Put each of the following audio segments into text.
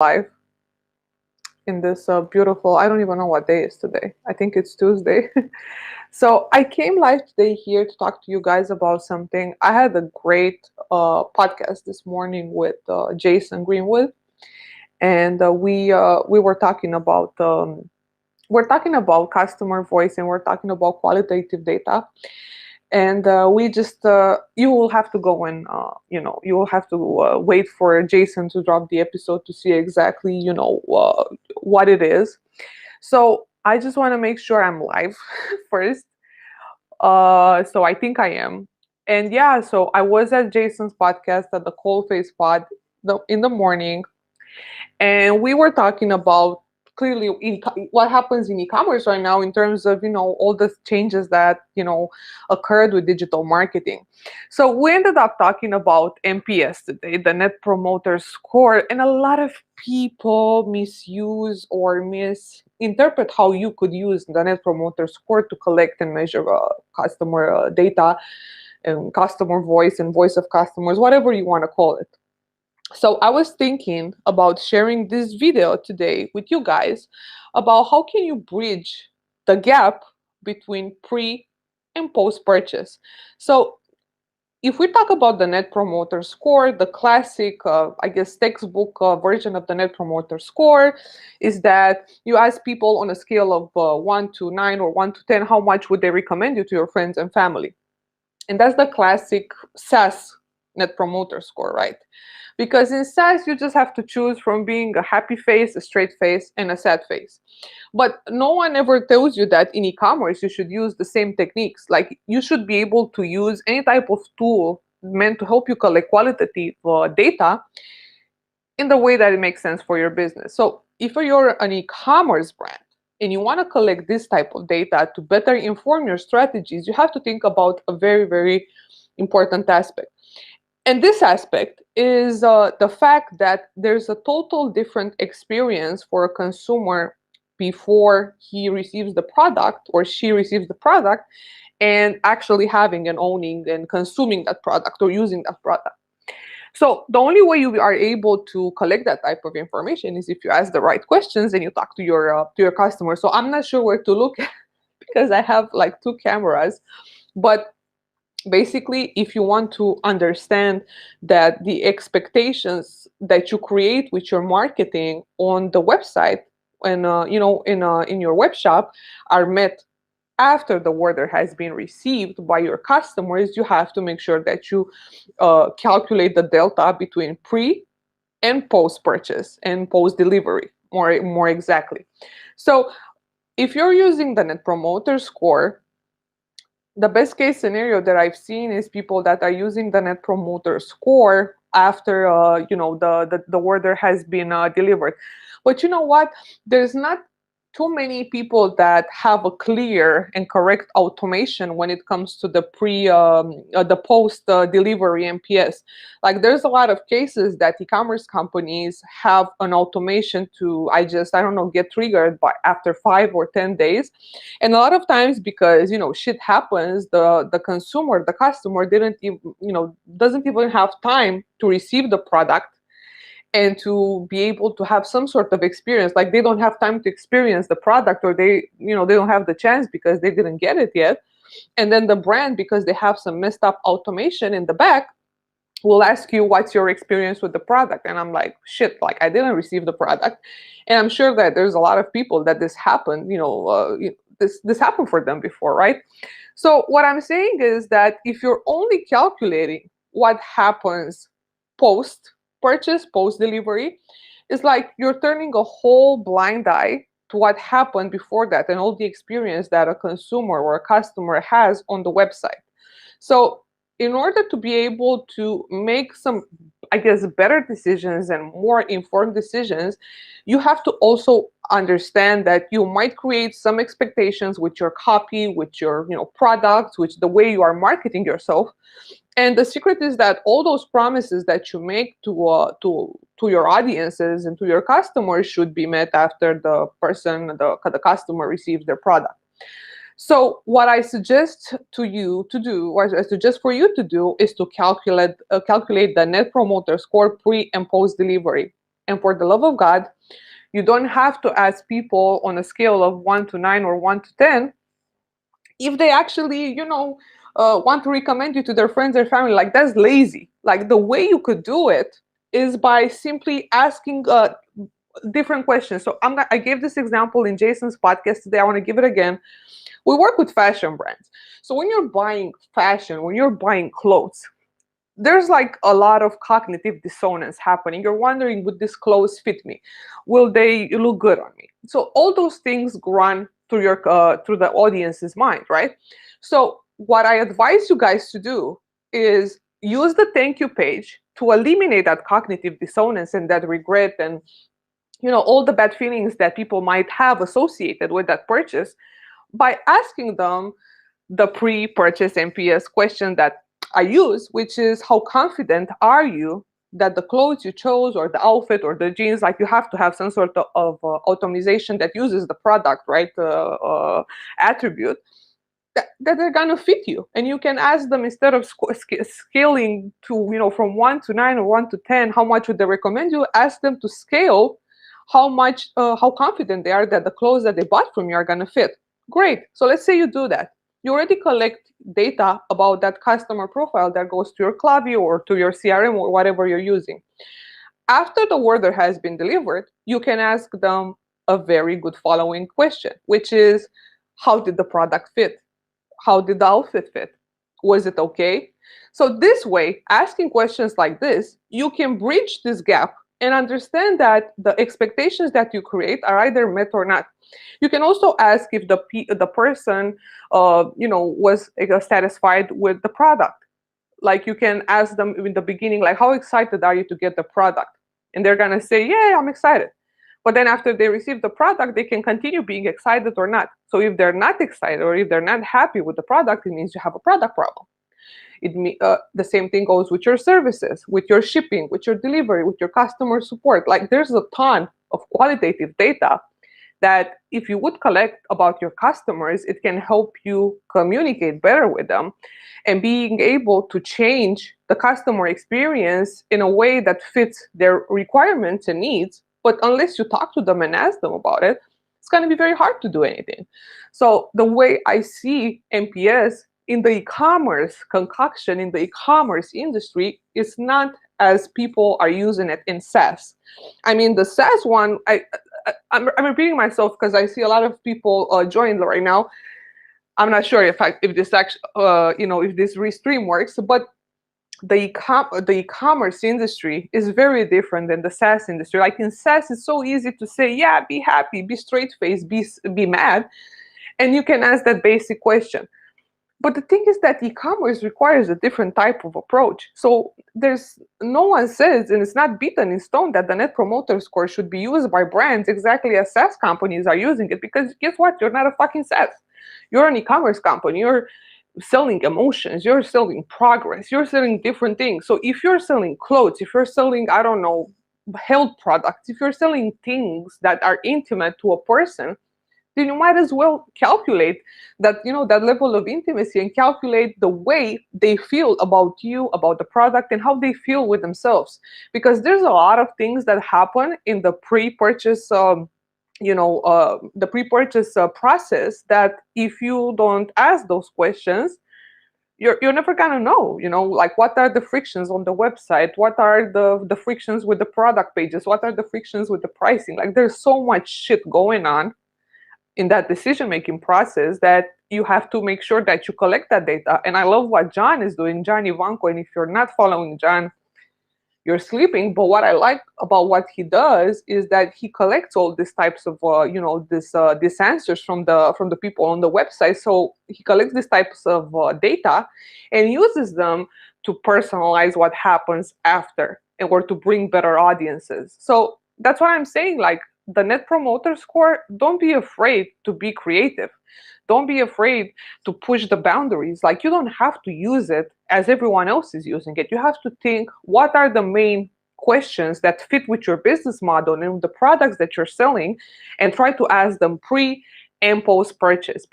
live in this beautiful, I don't even know what day is today. I think it's Tuesday. So I came live today here to talk to you guys about something. I had a great podcast this morning with Jason Greenwood, and we were talking about customer voice, and we're talking about qualitative data. And we just you will have to go and you will have to wait for Jason to drop the episode to see exactly what it is. So I just want to make sure I'm live first. So I think I am. And yeah, so I was at Jason's podcast at the Cold Face Pod in the morning, and we were talking about clearly what happens in e-commerce right now in terms of all the changes that occurred with digital marketing. So we ended up talking about NPS today, the Net Promoter Score, and a lot of people misuse or misinterpret how you could use the Net Promoter Score to collect and measure customer data and customer voice and voice of customers, whatever you want to call it. So I was thinking about sharing this video today with you guys about how can you bridge the gap between pre and post purchase. So if we talk about the Net Promoter Score, the classic, I guess, textbook version of the Net Promoter Score is that you ask people on a scale of 1 to 9 or 1 to 10, how much would they recommend you to your friends and family? And that's the classic SaaS Net Promoter Score, right? Because in SaaS, you just have to choose from being a happy face, a straight face, and a sad face. But no one ever tells you that in e-commerce, you should use the same techniques. Like you should be able to use any type of tool meant to help you collect qualitative data in the way that it makes sense for your business. So if you're an e-commerce brand and you want to collect this type of data to better inform your strategies, you have to think about a very, very important aspect. And this aspect is the fact that there's a total different experience for a consumer before he receives the product or she receives the product and actually having and owning and consuming that product or using that product. So the only way you are able to collect that type of information is if you ask the right questions and you talk to your customer. So I'm not sure where to look at because I have like two cameras, but basically if you want to understand that the expectations that you create with your marketing on the website and in your web shop are met after the order has been received by your customers, you have to make sure that you calculate the delta between pre and post purchase and post delivery more exactly. So if you're using the Net Promoter Score, the best case scenario that I've seen is people that are using the Net Promoter Score after the order has been delivered. But you know what? There's not too many people that have a clear and correct automation when it comes to the post delivery NPS. Like there's a lot of cases that e-commerce companies have an automation to I don't know, get triggered by after 5 or 10 days. And a lot of times, because shit happens, the consumer, the customer didn't even doesn't even have time to receive the product and to be able to have some sort of experience. Like they don't have time to experience the product, or they don't have the chance because they didn't get it yet. And then the brand, because they have some messed up automation in the back, will ask you, what's your experience with the product? And I'm like, shit, like I didn't receive the product. And I'm sure that there's a lot of people that this happened, this happened for them before, right? So what I'm saying is that if you're only calculating what happens post purchase, post delivery, it's like you're turning a whole blind eye to what happened before that and all the experience that a consumer or a customer has on the website. So in order to be able to make some, I guess, better decisions and more informed decisions, you have to also understand that you might create some expectations with your copy, with your products, with the way you are marketing yourself. And the secret is that all those promises that you make to your audiences and to your customers should be met after the customer receives their product. So what I suggest to you to do, or I suggest for you to do, is to calculate the Net Promoter Score pre and post delivery. And for the love of God, you don't have to ask people on a scale of 1 to 9 or 1 to 10 if they actually, want to recommend you to their friends or family. Like, that's lazy. Like, the way you could do it is by simply asking different questions. So I gave this example in Jason's podcast today. I want to give it again. We work with fashion brands. So when you're buying fashion, when you're buying clothes, there's like a lot of cognitive dissonance happening. You're wondering, would this clothes fit me? Will they look good on me? So all those things run through through the audience's mind, right? So what I advise you guys to do is use the thank you page to eliminate that cognitive dissonance and that regret and all the bad feelings that people might have associated with that purchase by asking them the pre-purchase NPS question that I use, which is, how confident are you that the clothes you chose or the outfit or the jeans, like, you have to have some sort of automation that uses the product, right, attribute, that they're going to fit you. And you can ask them, instead of scaling to, from 1 to 9 or 1 to 10, how much would they recommend you, ask them to scale how confident they are that the clothes that they bought from you are going to fit. Great. So let's say you do that. You already collect data about that customer profile that goes to your Klaviyo or to your CRM or whatever you're using. After the order has been delivered, you can ask them a very good following question, which is, how did the product fit? How did the outfit fit? Was it okay? So this way, asking questions like this, you can bridge this gap and understand that the expectations that you create are either met or not. You can also ask if the person, was satisfied with the product. Like, you can ask them in the beginning, like, how excited are you to get the product? And they're gonna say, yeah, I'm excited. But then after they receive the product, they can continue being excited or not. So if they're not excited or if they're not happy with the product, it means you have a product problem. The same thing goes with your services, with your shipping, with your delivery, with your customer support. Like, there's a ton of qualitative data that if you would collect about your customers, it can help you communicate better with them and being able to change the customer experience in a way that fits their requirements and needs. But unless you talk to them and ask them about it, it's going to be very hard to do anything. So the way I see NPS in the e-commerce concoction, in the e-commerce industry, is not as people are using it in SaaS. I mean, the SaaS one, I'm repeating myself because I see a lot of people join right now. I'm not sure if this actually, if this restream works, but the e-commerce industry is very different than the SaaS industry. Like, in SaaS, it's so easy to say, yeah, be happy, be straight-faced, be mad, and you can ask that basic question. But the thing is that e-commerce requires a different type of approach. So there's no one says, and it's not beaten in stone, that the Net Promoter Score should be used by brands exactly as SaaS companies are using it. Because guess what? You're not a fucking SaaS. You're an e-commerce company. You're selling emotions. You're selling progress. You're selling different things. So if you're selling clothes, if you're selling, I don't know, health products, if you're selling things that are intimate to a person, then you might as well calculate that, that level of intimacy, and calculate the way they feel about you, about the product, and how they feel with themselves. Because there's a lot of things that happen in the pre-purchase, the pre-purchase process, that if you don't ask those questions, you're never gonna know, like, what are the frictions on the website? What are the frictions with the product pages? What are the frictions with the pricing? Like, there's so much shit going on in that decision-making process that you have to make sure that you collect that data. And I love what John is doing, John Ivanko. And if you're not following John, you're sleeping. But what I like about what he does is that he collects all these types of, these answers from the people on the website. So he collects these types of data and uses them to personalize what happens after, and or to bring better audiences. So that's what I'm saying. Like, the Net Promoter Score, don't be afraid to be creative. Don't be afraid to push the boundaries. Like, you don't have to use it as everyone else is using it. You have to think, what are the main questions that fit with your business model and the products that you're selling, and try to ask them pre and post purchase,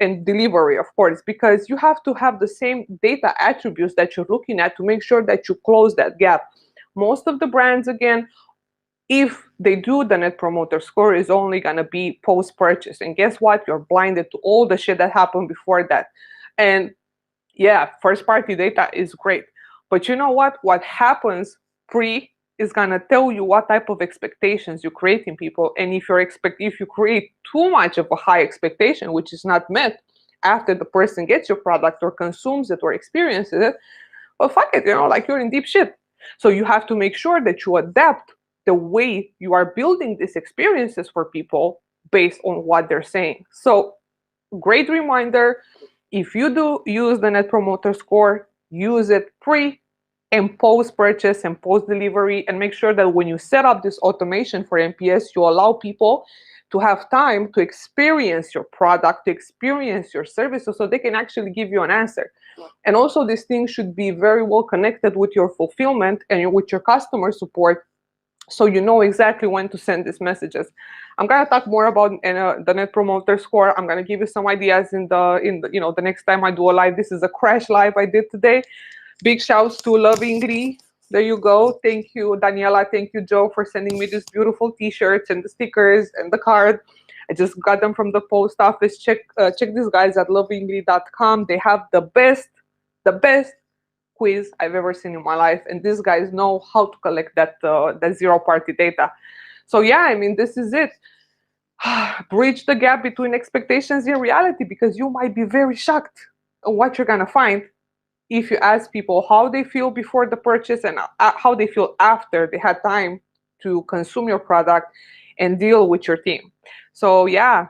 and delivery, of course, because you have to have the same data attributes that you're looking at to make sure that you close that gap. Most of the brands, again, If they do, the net promoter score is only going to be post purchase. And guess what? You're blinded to all the shit that happened before that. And yeah, first party data is great. But you know what? What happens pre is going to tell you what type of expectations you create in people. And if you create too much of a high expectation, which is not met after the person gets your product or consumes it or experiences it, well, fuck it, like you're in deep shit. So you have to make sure that you adapt the way you are building these experiences for people based on what they're saying. So, great reminder, if you do use the net promoter score, use it pre and post purchase and post delivery, and make sure that when you set up this automation for NPS, you allow people to have time to experience your product, to experience your services, so they can actually give you an answer. And also, this thing should be very well connected with your fulfillment and with your customer support, so you know exactly when to send these messages. I'm gonna talk more about the net promoter score. I'm gonna give you some ideas the next time I do a live. This is a crash live I did today. Big shouts to Love Ingrid. There you go. Thank you, Daniela. Thank you, Joe, for sending me these beautiful T-shirts and the stickers and the card. I just got them from the post office. Check these guys at loveingrid.com. They have the best quiz I've ever seen in my life, and these guys know how to collect that zero party data. So yeah, I mean, this is it. Bridge the gap between expectations and reality, because you might be very shocked on what you're gonna find if you ask people how they feel before the purchase and how they feel after they had time to consume your product and deal with your team. So yeah,